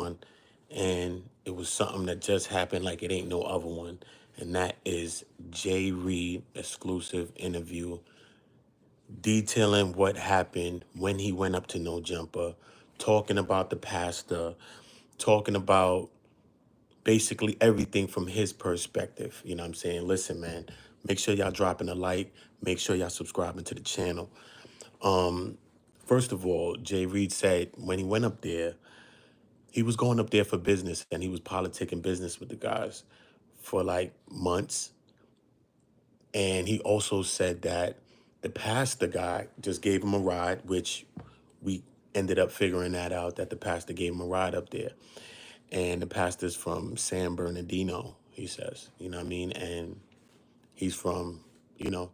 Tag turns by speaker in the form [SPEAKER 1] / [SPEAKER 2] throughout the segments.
[SPEAKER 1] one, and it was something that just happened like it ain't no other one. And that is Jay Reed exclusive interview detailing what happened when he went up to No Jumper, talking about the pastor, talking about basically everything from his perspective. You know what I'm saying? Listen, man, make sure y'all dropping a like, make sure y'all subscribing to the channel. First of all, Jay Reed said when he went up there, he was going up there for business and he was politicking business with the guys for like months. And he also said that the pastor guy just gave him a ride, which we ended up figuring that out, that the pastor gave him a ride up there. And the pastor's from San Bernardino, he says, you know what I mean? And he's from, you know,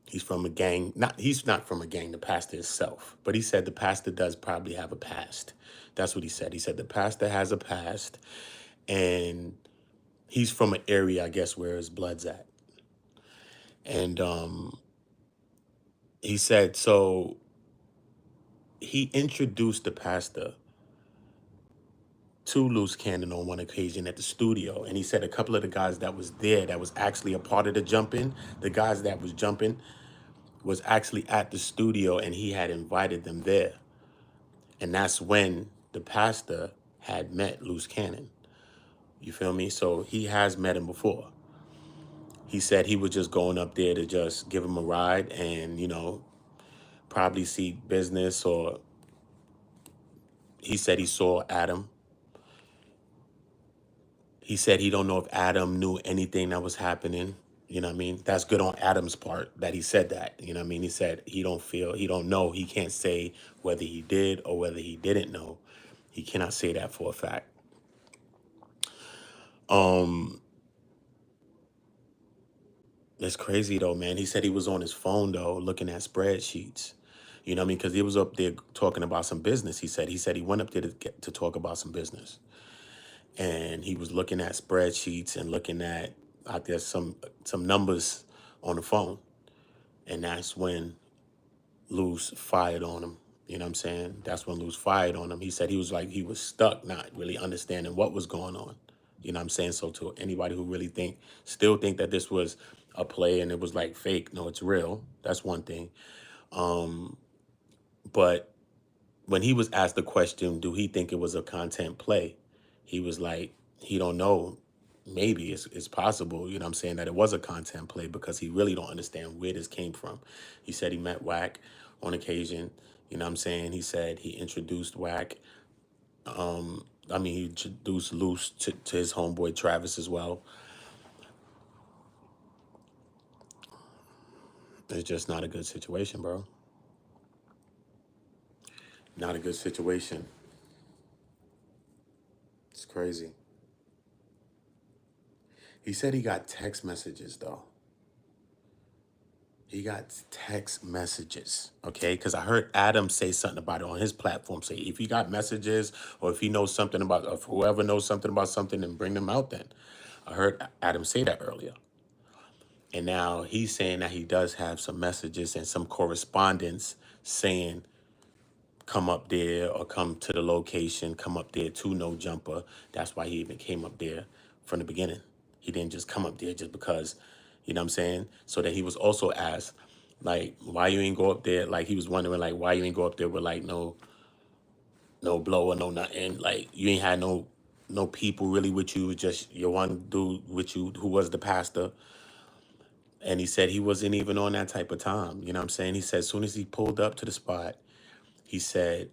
[SPEAKER 1] he's from a gang. He's not from a gang, the pastor himself. But he said the pastor does probably have a past. That's what he said. He said the pastor has a past and he's from an area, I guess, where his blood's at. And he said, so he introduced the pastor to Loose Cannon on one occasion at the studio. And he said a couple of the guys that was there that was actually a part of the jumping, the guys that was jumping was actually at the studio and he had invited them there. And that's when the pastor had met Loose Cannon. You feel me? So he has met him before. He said he was just going up there to just give him a ride and, you know, probably see business, or he said he saw Adam. He said he don't know if Adam knew anything that was happening. You know what I mean? That's good on Adam's part that he said that. You know what I mean? He said he don't know. He can't say whether he did or whether he didn't know. He cannot say that for a fact. It's crazy though, man. He said he was on his phone though, looking at spreadsheets. You know what I mean? Because he was up there talking about some business. He said he went up there to talk about some business. And he was looking at spreadsheets and looking at, I guess, some numbers on the phone. And that's when Luce fired on him. You know what I'm saying? That's when Luce fired on him. He said he was like, he was stuck, not really understanding what was going on. You know what I'm saying? So to anybody who really still think that this was a play and it was like fake, no, it's real. That's one thing. But when he was asked the question, do he think it was a content play? He was like, he don't know. Maybe it's possible, you know what I'm saying, that it was a content play because he really don't understand where this came from. He said he met Wack on occasion, you know what I'm saying? He said he introduced Wack. He introduced Luce to his homeboy Travis as well. It's just not a good situation, bro. Not a good situation. It's crazy. He said he got text messages, though. He got text messages, okay? Because I heard Adam say something about it on his platform. Say, if he got messages or if he knows something about, if whoever knows something about something, then bring them out then. I heard Adam say that earlier. And now he's saying that he does have some messages and some correspondence saying, come up there or come to the location, come up there to No Jumper. That's why he even came up there from the beginning. He didn't just come up there just because, you know what I'm saying? So that he was also asked, like, why you ain't go up there? Like, he was wondering, like, why you ain't go up there with, like, no blow or no nothing. Like, you ain't had no people really with you, just your one dude with you who was the pastor. And he said he wasn't even on that type of time. You know what I'm saying? He said as soon as he pulled up to the spot, he said,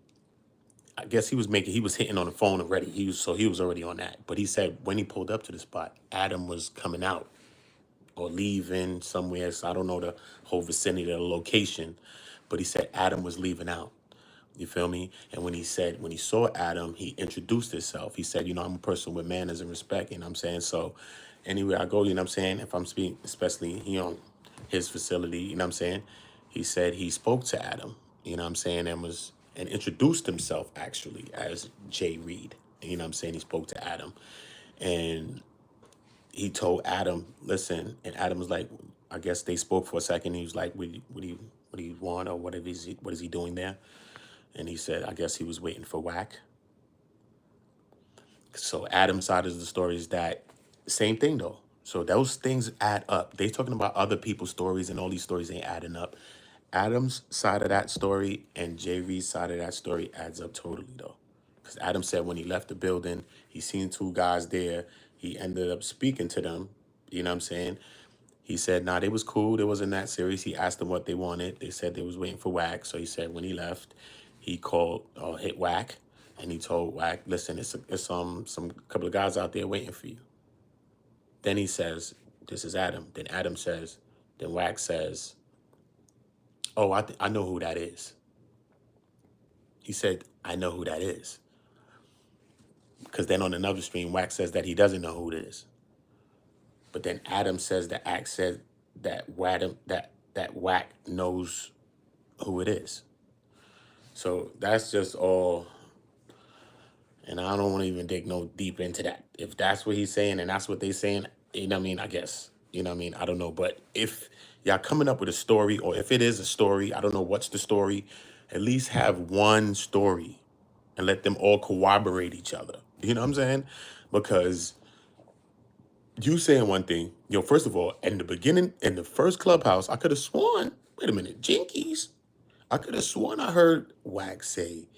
[SPEAKER 1] I guess he was hitting on the phone already. He was already on that. But he said when he pulled up to the spot, Adam was coming out or leaving somewhere. So I don't know the whole vicinity of the location, but he said Adam was leaving out. You feel me? And when he saw Adam, he introduced himself. He said, you know, I'm a person with manners and respect. You know what I'm saying? So anywhere I go, you know what I'm saying? If I'm speaking, especially, you know, his facility, you know what I'm saying? He said he spoke to Adam, you know what I'm saying, and introduced himself actually as Jay Reed. You know what I'm saying? He spoke to Adam and he told Adam, listen, and Adam was like, I guess they spoke for a second. He was like, what do you want, or what is he doing there? And he said, I guess he was waiting for Wack. So Adam's side of the story is that same thing though. So those things add up. They talking about other people's stories and all these stories ain't adding up. Adam's side of that story and JV's side of that story adds up totally though. Because Adam said when he left the building, he seen two guys there. He ended up speaking to them. You know what I'm saying? He said, nah, they was cool. They wasn't that serious. He asked them what they wanted. They said they was waiting for Wack. So he said when he left, he called or hit Wack, and he told Wack, listen, it's some couple of guys out there waiting for you. Then he says, this is Adam. Then Adam says, then Wack says, oh, I know who that is. He said, I know who that is. Because then on another stream, Wack says that he doesn't know who it is. But then Adam says that Ack said that Wack knows who it is. So that's just all, and I don't want to even dig no deep into that. If that's what he's saying and that's what they saying, you know what I mean, I guess. You know what I mean? I don't know. But if y'all coming up with a story, or if it is a story, I don't know what's the story, at least have one story and let them all corroborate each other. You know what I'm saying? Because you saying one thing, first of all, in the beginning, in the first Clubhouse, I could have sworn, wait a minute, Jinkies. I could have sworn I heard Wax say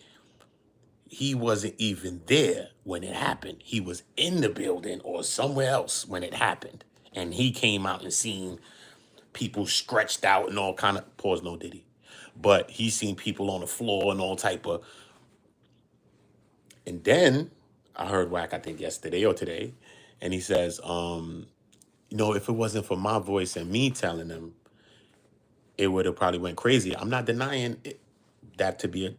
[SPEAKER 1] he wasn't even there when it happened. He was in the building or somewhere else when it happened. And he came out and seen people stretched out and all kind of, pause, no diddy. But he seen people on the floor and all type of, and then I heard Wack, I think yesterday or today, and he says, if it wasn't for my voice and me telling them, it would have probably went crazy. I'm not denying that to be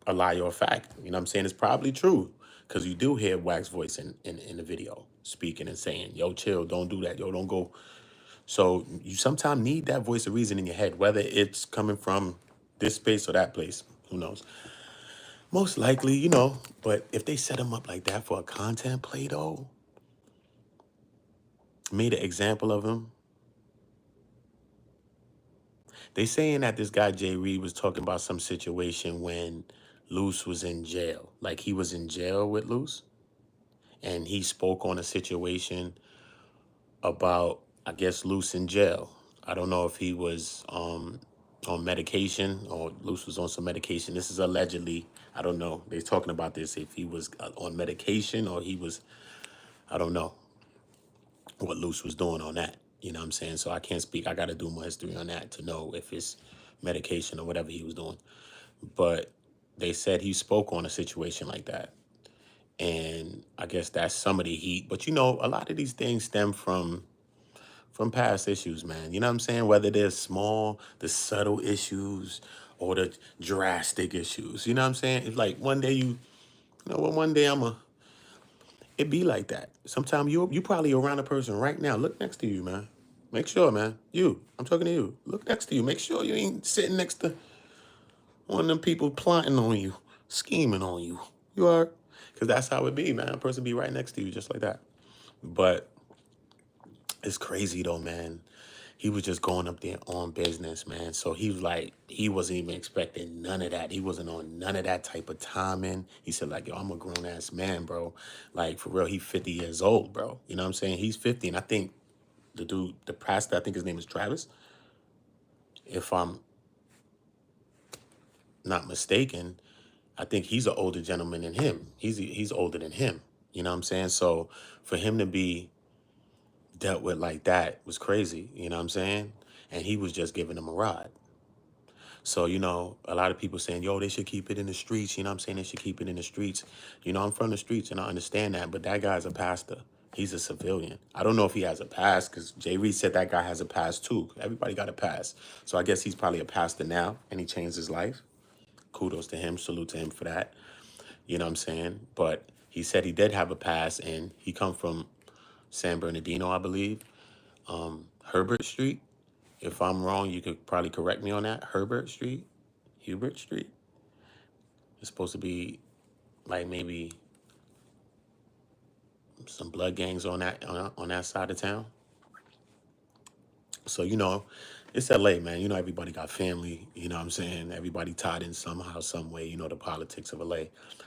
[SPEAKER 1] a lie or a fact. You know what I'm saying? It's probably true. Because you do hear Wack's voice in the video speaking and saying, yo, chill, don't do that. Yo, don't go. So you sometimes need that voice of reason in your head, whether it's coming from this space or that place. Who knows? Most likely, but if they set him up like that for a content play, though, made an example of him. They saying that this guy, Jay Reed, was talking about some situation when LUCE was in jail. Like he was in jail with LUCE. And he spoke on a situation about, I guess, LUCE in jail. I don't know if he was on medication or LUCE was on some medication. This is allegedly, I don't know. They're talking about this, if he was on medication or he was, I don't know what LUCE was doing on that. You know what I'm saying? So I can't speak. I got to do more history on that to know if it's medication or whatever he was doing. But they said he spoke on a situation like that. And I guess that's some of the heat. But, a lot of these things stem from past issues, man. You know what I'm saying? Whether they're small, the subtle issues, or the drastic issues. You know what I'm saying? It's like one day one day it be like that. Sometimes you probably around a person right now. Look next to you, man. Make sure, man. I'm talking to you. Look next to you. Make sure you ain't sitting next to one of them people plotting on you, scheming on you. You are, because that's how it be, man. A person be right next to you just like that. But it's crazy though, man. He was just going up there on business, man. So he was like, he wasn't even expecting none of that. He wasn't on none of that type of timing. He said like, yo, I'm a grown ass man, bro. Like for real, he's 50 years old, bro. You know what I'm saying? He's 50. And I think the dude, the pastor, I think his name is Travis. If I'm not mistaken, I think he's an older gentleman than him. He's older than him. You know what I'm saying? So for him to be dealt with like that was crazy. You know what I'm saying? And he was just giving him a ride. So, a lot of people saying, yo, they should keep it in the streets. You know what I'm saying? They should keep it in the streets. I'm from the streets and I understand that, but that guy's a pastor. He's a civilian. I don't know if he has a pass because Jay Reed said that guy has a pass too. Everybody got a pass. So I guess he's probably a pastor now and he changed his life. Kudos to him. Salute to him for that. You know what I'm saying? But he said he did have a pass and he come from San Bernardino, I believe. Herbert Street. If I'm wrong, you could probably correct me on that. Hubert Street. It's supposed to be like maybe some blood gangs on that side of town. So It's LA, man. You know, everybody got family. You know what I'm saying? Everybody tied in somehow, some way, you know, the politics of LA.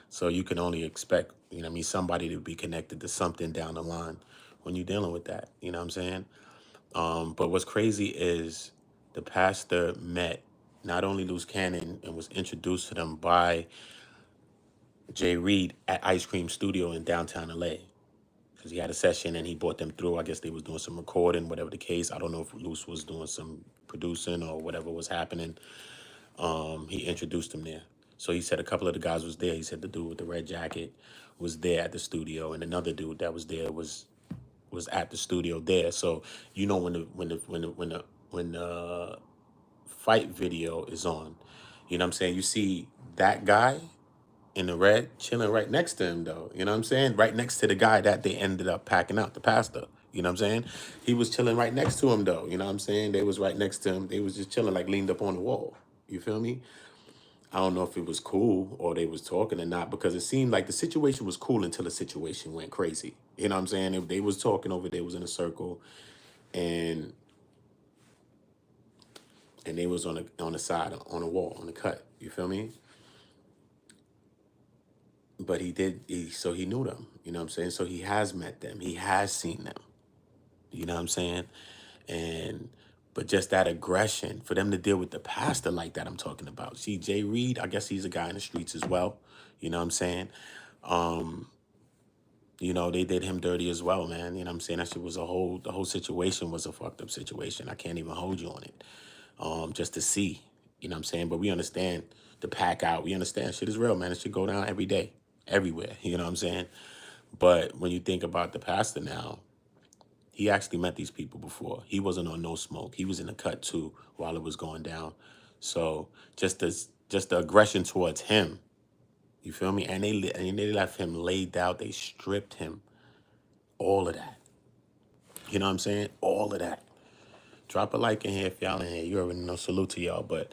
[SPEAKER 1] So you can only expect, you know what I mean, somebody to be connected to something down the line when you're dealing with that. You know what I'm saying? But what's crazy is the pastor met not only Loose Cannon and was introduced to them by Jay Reed at Ice Cream Studio in downtown LA. Because he had a session and he brought them through. I guess they was doing some recording, whatever the case. I don't know if Luce was doing some producing or whatever was happening. He introduced him there. So he said a couple of the guys was there. He said the dude with the red jacket was there at the studio, and another dude that was there was at the studio there. So you know when the fight video is on, you know what I'm saying? You see that guy in the red chilling right next to him though. You know what I'm saying? Right next to the guy that they ended up packing out, the pastor. You know what I'm saying? He was chilling right next to him though. You know what I'm saying? They was right next to him. They was just chilling like leaned up on the wall. You feel me? I don't know if it was cool or they was talking or not because it seemed like the situation was cool until the situation went crazy. You know what I'm saying? If they was talking over there, was in a circle and they was on the side, on the wall, on the cut. You feel me? But so he knew them. You know what I'm saying? So he has met them. He has seen them. You know what I'm saying? And but just that aggression for them to deal with the pastor like that, I'm talking about. See, Jay Reed, I guess he's a guy in the streets as well. You know what I'm saying? Um, you know, they did him dirty as well, man. You know what I'm saying? That shit was the whole situation was a fucked up situation. I can't even hold you on it. Just to see, you know what I'm saying? But we understand the pack out. We understand shit is real, man. It should go down every day, everywhere. You know what I'm saying? But when you think about the pastor now, he actually met these people before. He wasn't on no smoke. He was in the cut too while it was going down. So just the aggression towards him, you feel me? And they left him laid out. They stripped him. All of that. You know what I'm saying? All of that. Drop a like in here if y'all in here. You already know. Salute to y'all. But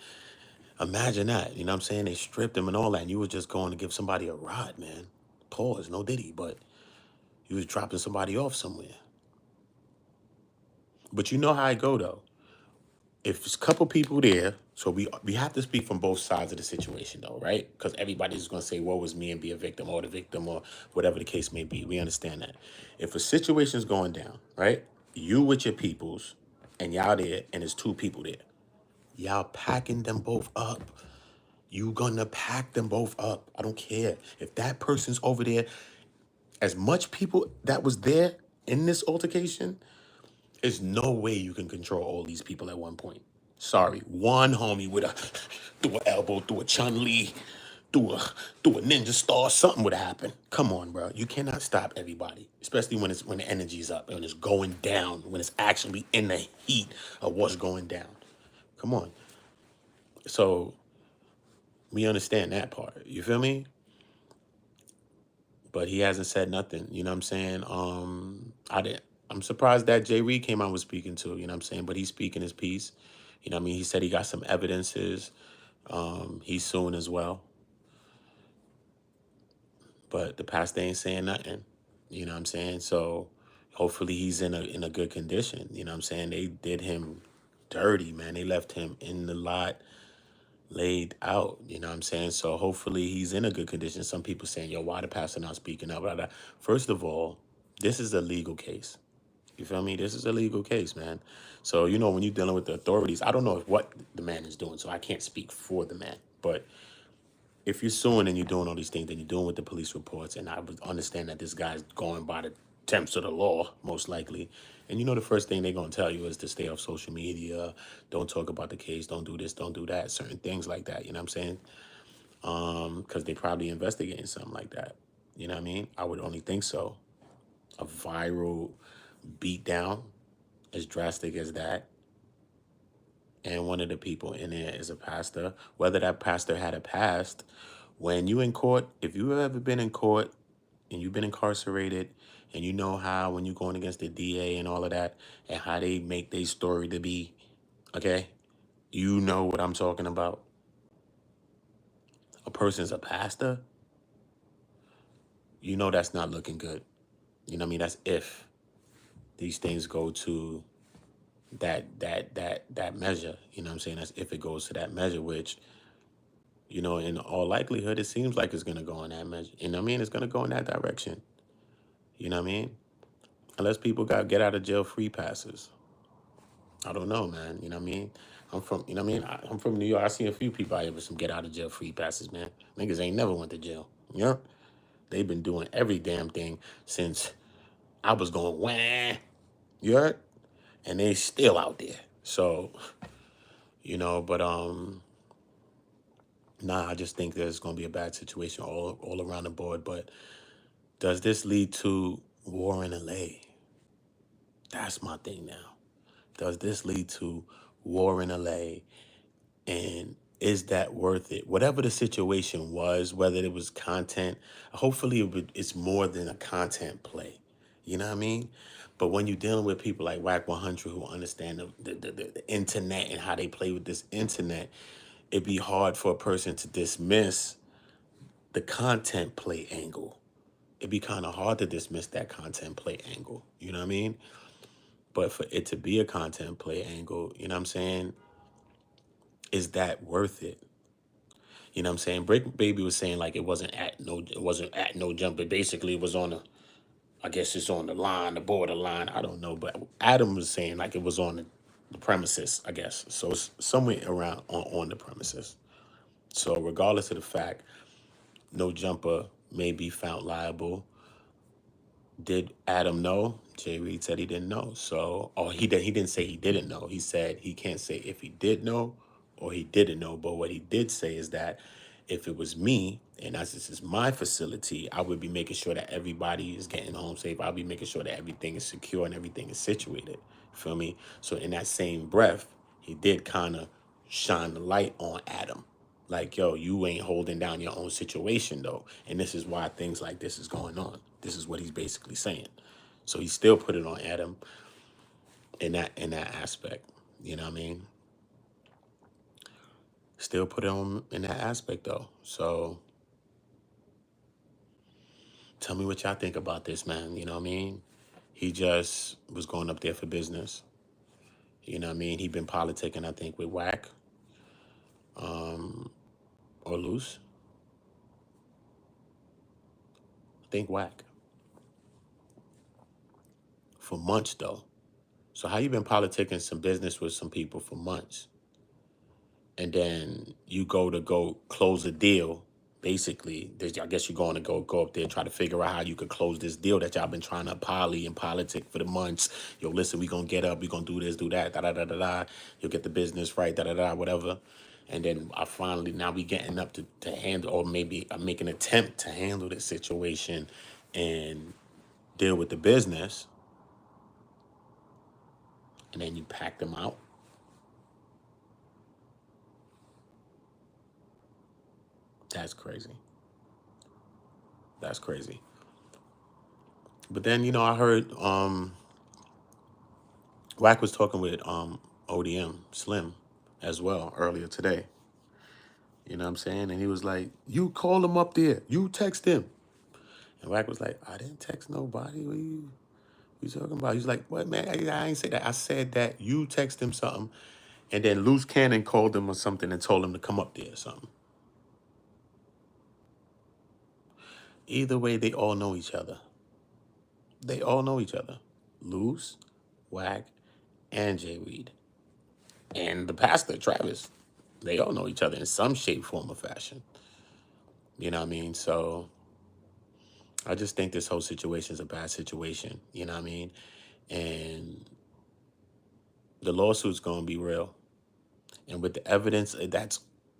[SPEAKER 1] imagine that. You know what I'm saying? They stripped him and all that. And you were just going to give somebody a ride, man. Pause. No diddy. But you was dropping somebody off somewhere. But you know how I go though. If it's a couple people there, so we have to speak from both sides of the situation though, right? Because everybody's going to say, woe was me and be a victim or the victim or whatever the case may be. We understand that. If a situation's going down, right? You with your peoples and y'all there and there's two people there. Y'all packing them both up. You gonna pack them both up. I don't care. If that person's over there, as much people that was there in this altercation, there's no way you can control all these people at one point. Sorry, one homie with a through an elbow, through a Chun Li, through a ninja star, something would happen. Come on, bro. You cannot stop everybody, especially when the energy's up and it's going down, when it's actually in the heat of what's going down. Come on. So we understand that part. You feel me? But he hasn't said nothing. You know what I'm saying? I'm surprised that Jay Reed came out was speaking too, you know what I'm saying? But he's speaking his piece. You know what I mean? He said he got some evidences. He's suing as well. But the pastor ain't saying nothing. You know what I'm saying? So hopefully he's in a good condition. You know what I'm saying? They did him dirty, man. They left him in the lot laid out. You know what I'm saying? So hopefully he's in a good condition. Some people saying, yo, why the pastor not speaking up? Blah, blah. First of all, this is a legal case. You feel me? This is a legal case, man. So, you know, when you're dealing with the authorities, I don't know what the man is doing, so I can't speak for the man. But if you're suing and you're doing all these things, then you're doing with the police reports, and I would understand that this guy's going by the temps of the law, most likely. And you know the first thing they're going to tell you is to stay off social media, don't talk about the case, don't do this, don't do that, certain things like that, you know what I'm saying? Because they probably investigating something like that. You know what I mean? I would only think so. A viral beatdown as drastic as that, and one of the people in there is a pastor, whether that pastor had a past, when you in court, if you've ever been in court and you've been incarcerated and you know how when you're going against the DA and all of that and how they make their story to be, okay, you know what I'm talking about. A person's a pastor, you know that's not looking good. You know what I mean? That's if these things go to that measure. You know what I'm saying? That's if it goes to that measure, which, in all likelihood, it seems like it's gonna go in that measure. You know what I mean? It's gonna go in that direction. You know what I mean? Unless people got get out of jail free passes. I don't know, man. You know what I mean? I'm from New York. I seen a few people out here with some get out of jail free passes, man. Niggas ain't never went to jail. You know? They've been doing every damn thing since I was going wah. You heard? And they still out there. So, but nah, I just think there's gonna be a bad situation all around the board. But does this lead to war in LA? That's my thing now. Does this lead to war in LA? And is that worth it? Whatever the situation was, whether it was content, hopefully it's more than a content play. You know what I mean? But when you're dealing with people like Whack 100 who understand the internet and how they play with this internet, it'd be hard for a person to dismiss the content play angle. It'd be kind of hard to dismiss that content play angle. You know what I mean? But for it to be a content play angle, you know what I'm saying? Is that worth it? You know what I'm saying? Break Baby was saying like it wasn't at no jump, but basically it was on I guess it's on the line, the borderline. I don't know, but Adam was saying like it was on the premises, I guess. So it's somewhere around on the premises. So regardless of the fact, no jumper may be found liable. Did Adam know? Jay Reed said he didn't know. So, or he didn't say he didn't know. He said he can't say if he did know or he didn't know. But what he did say is that if it was me, and as this is my facility, I would be making sure that everybody is getting home safe. I'll be making sure that everything is secure and everything is situated. Feel me? So in that same breath, he did kind of shine the light on Adam. Like, yo, you ain't holding down your own situation though. And this is why things like this is going on. This is what he's basically saying. So he still put it on Adam in that aspect. You know what I mean? Still put it on in that aspect though. So tell me what y'all think about this, man. You know what I mean? He just was going up there for business. You know what I mean? He been politicking, I think, with Whack or Loose. I think Whack. For months though. So how you been politicking some business with some people for months? And then you go close a deal. Basically, I guess you're going to go up there and try to figure out how you could close this deal that y'all been trying to poly and politic for the months. Yo, listen, we gonna get up, we gonna do this, do that, da da da da da. You'll get the business right, da da da, whatever. And then I finally now we getting up to handle, or maybe I make an attempt to handle this situation and deal with the business. And then you pack them out. That's crazy. That's crazy. But then, I heard Wack was talking with ODM Slim as well earlier today. You know what I'm saying? And he was like, "You call him up there. You text him." And Wack was like, "I didn't text nobody. What you talking about?" He's like, "What, man? I ain't say that. I said that you text him something, and then Loose Cannon called him or something and told him to come up there or something." Either way, they all know each other. They all know each other. Loose, Wack, and Jay Reed. And the pastor, Travis. They all know each other in some shape, form, or fashion. You know what I mean? So I just think this whole situation is a bad situation. You know what I mean? And the lawsuit's going to be real. And with the evidence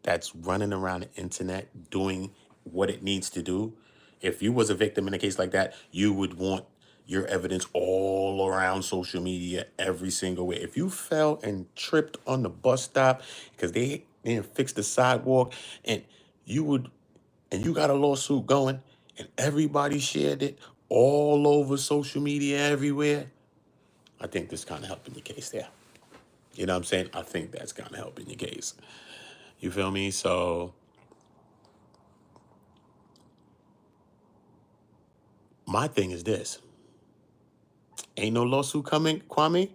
[SPEAKER 1] that's running around the internet doing what it needs to do, if you was a victim in a case like that, you would want your evidence all around social media every single way. If you fell and tripped on the bus stop because they didn't fix the sidewalk, and you would and you got a lawsuit going and everybody shared it all over social media everywhere, I think this kind of helping your case there. You know what I'm saying? I think that's kind of helping your case. You feel me? So my thing is this. Ain't no lawsuit coming, Kwame.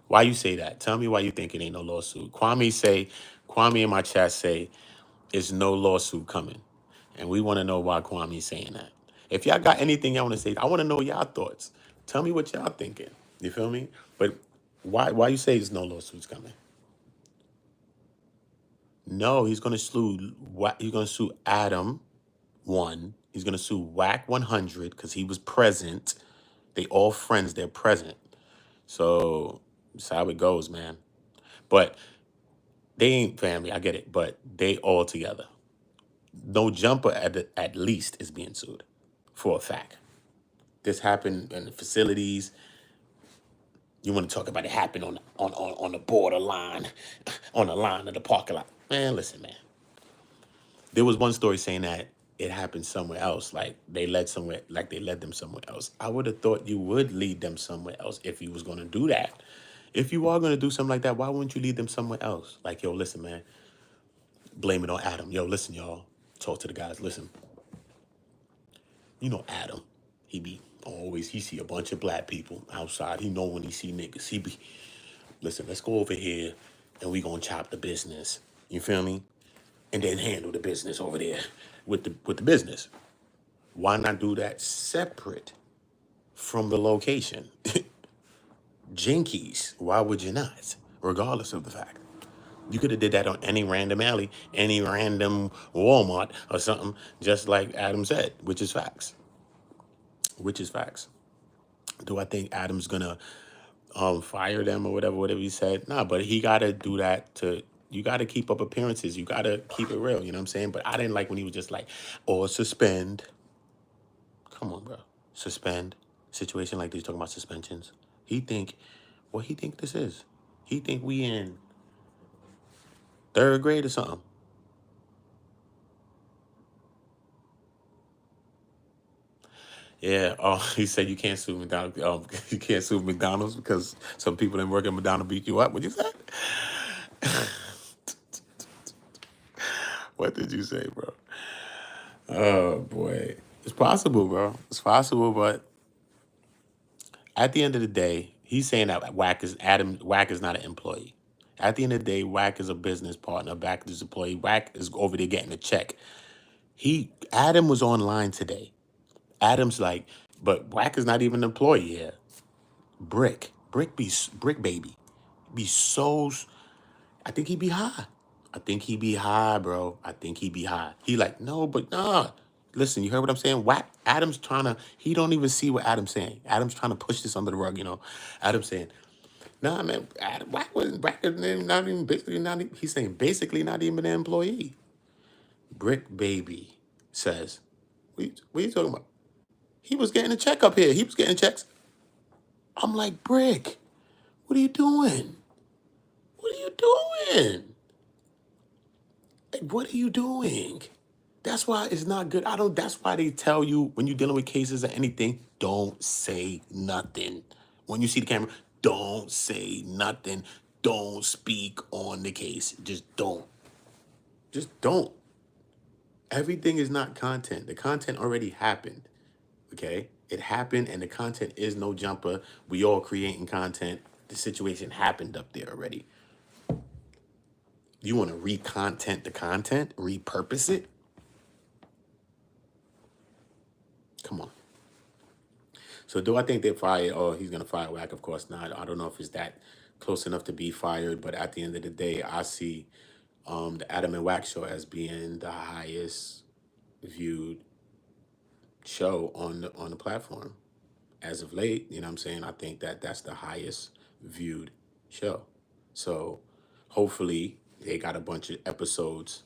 [SPEAKER 1] Why you say that? Tell me why you think it ain't no lawsuit. Kwame in my chat say, it's no lawsuit coming. And we want to know why Kwame's saying that. If y'all got anything y'all want to say, I want to know y'all thoughts. Tell me what y'all thinking. You feel me? But why you say there's no lawsuits coming? No, he's gonna sue Adam 1. He's gonna sue Whack 100 because he was present. They all friends, they're present. So that's how it goes, man. But they ain't family, I get it, but they all together. No Jumper at least is being sued for a fact. This happened in the facilities. You want to talk about it happened on the borderline, on the line of the parking lot. Man, listen, man. There was one story saying that it happened somewhere else, like they led them somewhere else. I would have thought you would lead them somewhere else if you was gonna do that. If you are gonna do something like that, why wouldn't you lead them somewhere else? Like, yo, listen, man, blame it on Adam. Yo, listen, y'all. Talk to the guys. Listen, you know Adam. He see a bunch of black people outside. He know when he see niggas. Listen, let's go over here and we gonna chop the business. You feel me? And then handle the business over there with the business. Why not do that separate from the location? Jinkies, why would you not? Regardless of the fact. You could have did that on any random alley, any random Walmart or something, just like Adam said, which is facts. Which is facts. Do I think Adam's gonna fire them or whatever he said? Nah, but he gotta do that you gotta keep up appearances. You gotta keep it real, you know what I'm saying? But I didn't like when he was just like, or suspend. Come on, bro. Suspend. Situation like this, talking about suspensions. What he think this is? He think we in third grade or something. Yeah. Oh, he said you can't sue McDonald's. You can't sue McDonald's because some people that work at McDonald's beat you up. What you said? What did you say, bro? Oh boy, it's possible, bro. It's possible, but at the end of the day, he's saying that Whack is not an employee. At the end of the day, Whack is a business partner. Whack is an employee. Whack is over there getting a check. Adam was online today. Adam's like, but Whack is not even an employee here. Brick baby, be so. I think he be high. I think he be high, bro. I think he be high. He like, no, but nah. Listen, you heard what I'm saying? Whack. Adam's trying to. He don't even see what Adam's saying. Adam's trying to push this under the rug. Adam's saying, nah, man. Whack is not even basically not. He's saying basically not even an employee. Brick baby says, what are you talking about? He was getting a check up here. He was getting checks. I'm like, Brick, what are you doing? What are you doing? Like, what are you doing? That's why it's not good. That's why they tell you when you're dealing with cases or anything, don't say nothing. When you see the camera, don't say nothing. Don't speak on the case. Just don't. Just don't. Everything is not content. The content already happened. Okay? It happened and the content is no jumper. We all creating content. The situation happened up there already. You want to re-content the content? Repurpose it? Come on. So do I think they fire? Oh, he's gonna fire Whack? Of course not. I don't know if it's that close enough to be fired, but at the end of the day, I see the Adam and Whack show as being the highest viewed show on the platform as of late. You know what I'm saying? I think that's the highest viewed show. So hopefully they got a bunch of episodes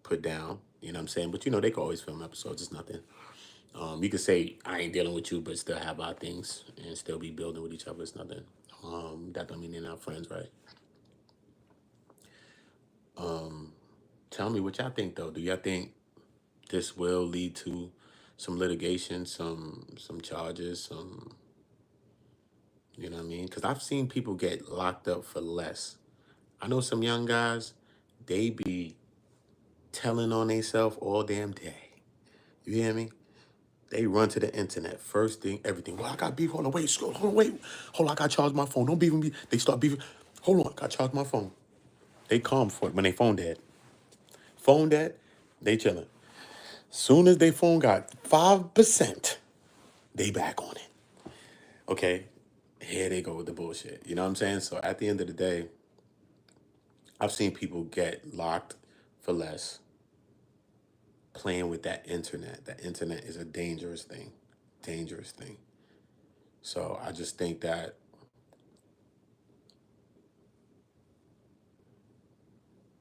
[SPEAKER 1] put down. You know what I'm saying? But they can always film episodes. It's nothing. You could say I ain't dealing with you, but still have our things and still be building with each other. It's nothing. That don't mean they're not friends, right? Tell me what y'all think though. Do y'all think this will lead to some litigation, some charges, you know what I mean? Because I've seen people get locked up for less. I know some young guys, they be telling on themselves all damn day. You hear me? They run to the internet. First thing, everything. Well, I got beef. Hold on, wait, scroll. Hold on, wait. Hold on, I got to charge my phone. Don't beef with me. They start beefing. Hold on, I got to charge my phone. They calm for it when they phone dead. Phone dead, they chilling. Soon as they phone got 5%, they back on it. Okay, here they go with the bullshit. You know what I'm saying? So at the end of the day, I've seen people get locked for less playing with that internet. That internet is a dangerous thing. Dangerous thing. So I just think that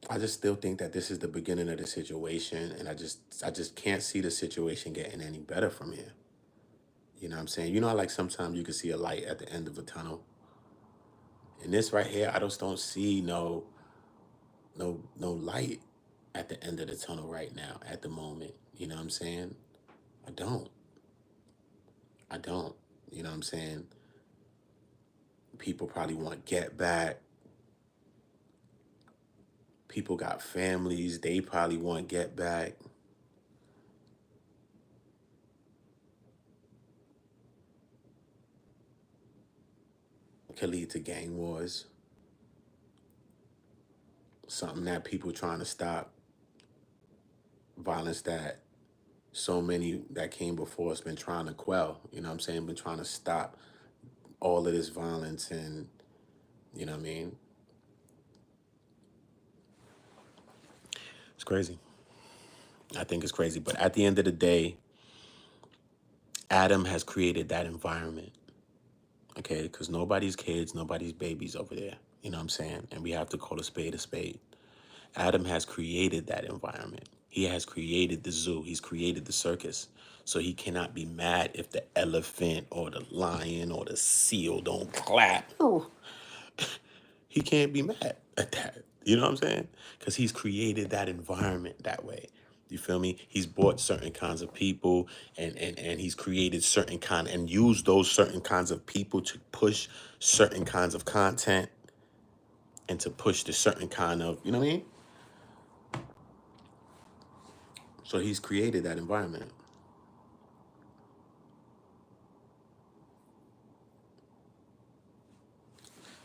[SPEAKER 1] I just still think that this is the beginning of the situation, and I just can't see the situation getting any better from here. You know what I'm saying? You know how like sometimes you can see a light at the end of a tunnel. And this right here, I just don't see no light at the end of the tunnel right now, at the moment. You know what I'm saying? I don't. I don't. You know what I'm saying? People probably want get back. People got families, they probably want get back. Could lead to gang wars. Something that people trying to stop. Violence that so many that came before us been trying to quell. You know what I'm saying? Been trying to stop all of this violence, and you know what I mean? It's crazy. I think it's crazy. But at the end of the day, Adam has created that environment. Okay, because nobody's kids, nobody's babies over there. You know what I'm saying? And we have to call a spade a spade. Adam has created that environment. He has created the zoo. He's created the circus. So he cannot be mad if the elephant or the lion or the seal don't clap. He can't be mad at that. You know what I'm saying? Because he's created that environment that way. You feel me? He's bought certain kinds of people, and he's created certain kind and used those certain kinds of people to push certain kinds of content and to push the certain kind of, you know what I mean? So he's created that environment.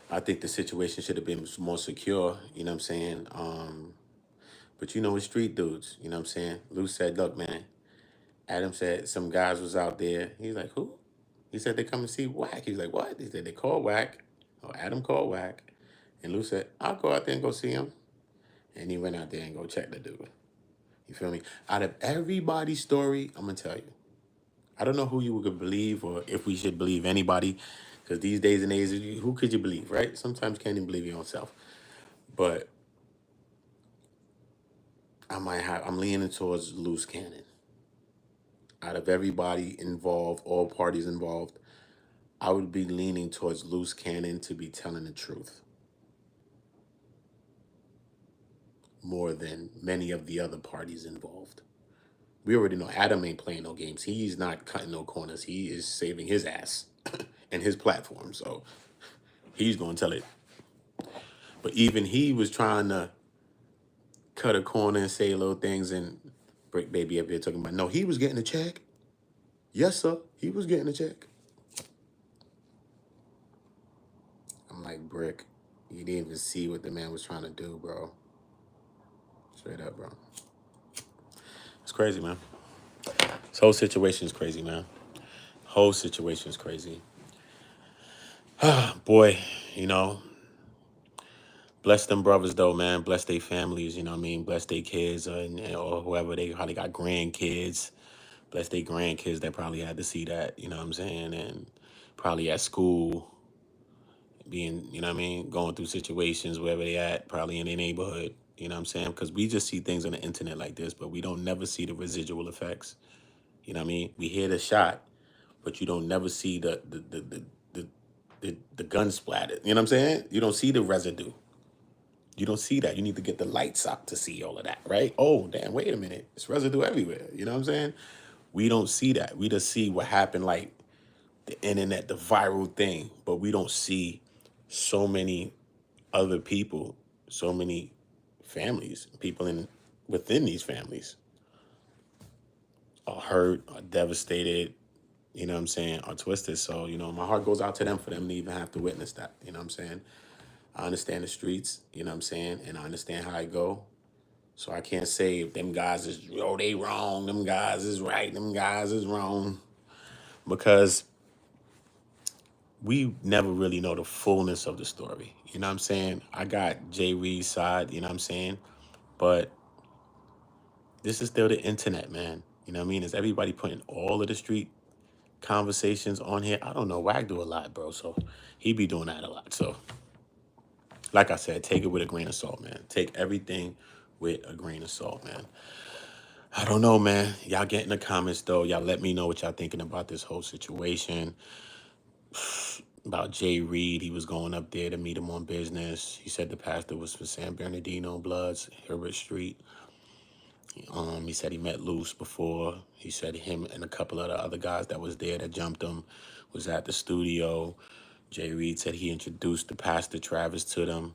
[SPEAKER 1] I think the situation should have been more secure, you know what I'm saying? But you know, it's street dudes, you know what I'm saying? Lou said, look, man, Adam said some guys was out there. He's like, who? He said they come to see Whack. He's like, what? He said they called Whack. Or Adam called Whack. And Lou said, I'll go out there and go see him. And he went out there and go check the dude. You feel me? Out of everybody's story, I'm gonna tell you. I don't know who you would believe or if we should believe anybody. Because these days and age, who could you believe, right? Sometimes you can't even believe your own self. But I'm leaning towards loose cannon. Out of everybody involved, all parties involved, I would be leaning towards loose cannon to be telling the truth more than many of the other parties involved. We already know Adam ain't playing no games. He's not cutting no corners. He is saving his ass and his platform. So he's going to tell it. But even he was trying to cut a corner and say little things, and Brick Baby up here talking about, no, he was getting a check. Yes, sir. He was getting a check. I'm like, Brick, you didn't even see what the man was trying to do, bro. Straight up, bro. It's crazy, man. This whole situation is crazy, man. Whole situation is crazy. Boy, you know, bless them brothers though, man. Bless their families, you know what I mean? Bless their kids or whoever they probably got grandkids. Bless their grandkids that probably had to see that, you know what I'm saying? And probably at school, being, you know what I mean, going through situations wherever they at, probably in their neighborhood, you know what I'm saying? Because we just see things on the internet like this, but we don't never see the residual effects. You know what I mean? We hear the shot, but you don't never see the gun splatter. You know what I'm saying? You don't see the residue. You don't see that. You need to get the lights out to see all of that, right? Oh, damn, wait a minute. It's residue everywhere. You know what I'm saying? We don't see that. We just see what happened, like the internet, the viral thing, but we don't see so many other people, so many families, people in within these families. are hurt, are devastated, you know what I'm saying, are twisted. So, you know, my heart goes out to them for them to even have to witness that. You know what I'm saying? I understand the streets, you know what I'm saying, and I understand how I go. So I can't say if them guys is, oh, they wrong, them guys is right, them guys is wrong. Because we never really know the fullness of the story. You know what I'm saying? I got Jay Reed's side, you know what I'm saying? But this is still the internet, man. You know what I mean? Is everybody putting all of the street conversations on here? I don't know. Wag do a lot, bro. So he be doing that a lot. So like I said, take it with a grain of salt, man. Take everything with a grain of salt, man. I don't know, man. Y'all get in the comments though. Y'all let me know what y'all thinking about this whole situation. About Jay Reed, he was going up there to meet him on business. He said the pastor was for San Bernardino Bloods, Herbert Street. He said he met LUCE before. He said him and a couple of the other guys that was there that jumped him was at the studio. Jay Reed said he introduced the pastor Travis to them.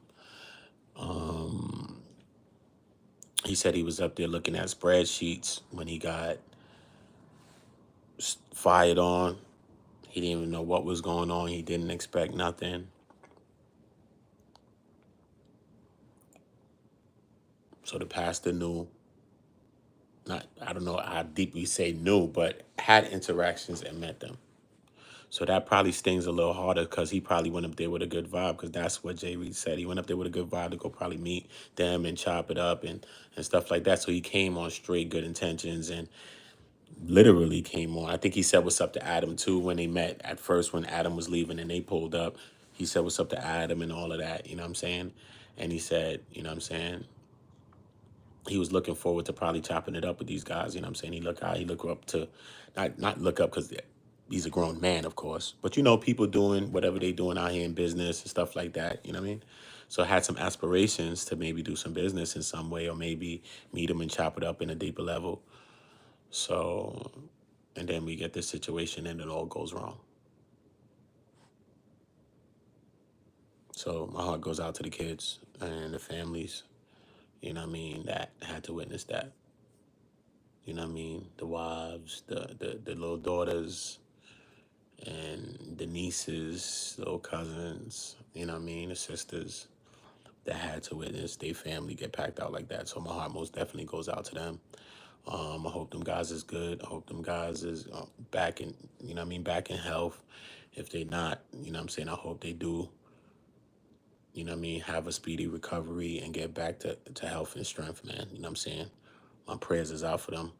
[SPEAKER 1] He said he was up there looking at spreadsheets when he got fired on. He didn't even know what was going on. He didn't expect nothing. So the pastor knew, not, I don't know how deep we say knew, but had interactions and met them. So that probably stings a little harder because he probably went up there with a good vibe, because that's what Jay Reed said. He went up there with a good vibe to go probably meet them and chop it up and stuff like that. So he came on straight good intentions and literally came on. I think he said what's up to Adam too when they met at first, when Adam was leaving and they pulled up. He said what's up to Adam and all of that, you know what I'm saying? And he said, you know what I'm saying, he was looking forward to probably chopping it up with these guys. You know what I'm saying? He look up to, not look up because he's a grown man, of course, but you know, people doing whatever they doing out here in business and stuff like that. You know what I mean? So I had some aspirations to maybe do some business in some way, or maybe meet him and chop it up in a deeper level. So, and then we get this situation and it all goes wrong. So my heart goes out to the kids and the families, you know what I mean, that had to witness that. You know what I mean? The wives, the little daughters, and the nieces, little cousins, you know what I mean? The sisters that had to witness their family get packed out like that. So my heart most definitely goes out to them. I hope them guys is good. I hope them guys is back in, you know what I mean, back in health. If they not, you know what I'm saying, I hope they do, you know what I mean, have a speedy recovery and get back to health and strength, man. You know what I'm saying? My prayers is out for them.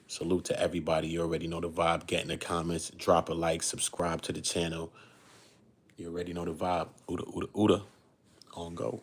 [SPEAKER 1] Salute to everybody. You already know the vibe. Get in the comments, drop a like, subscribe to the channel. You already know the vibe. Uda, Uda, Uda. On go.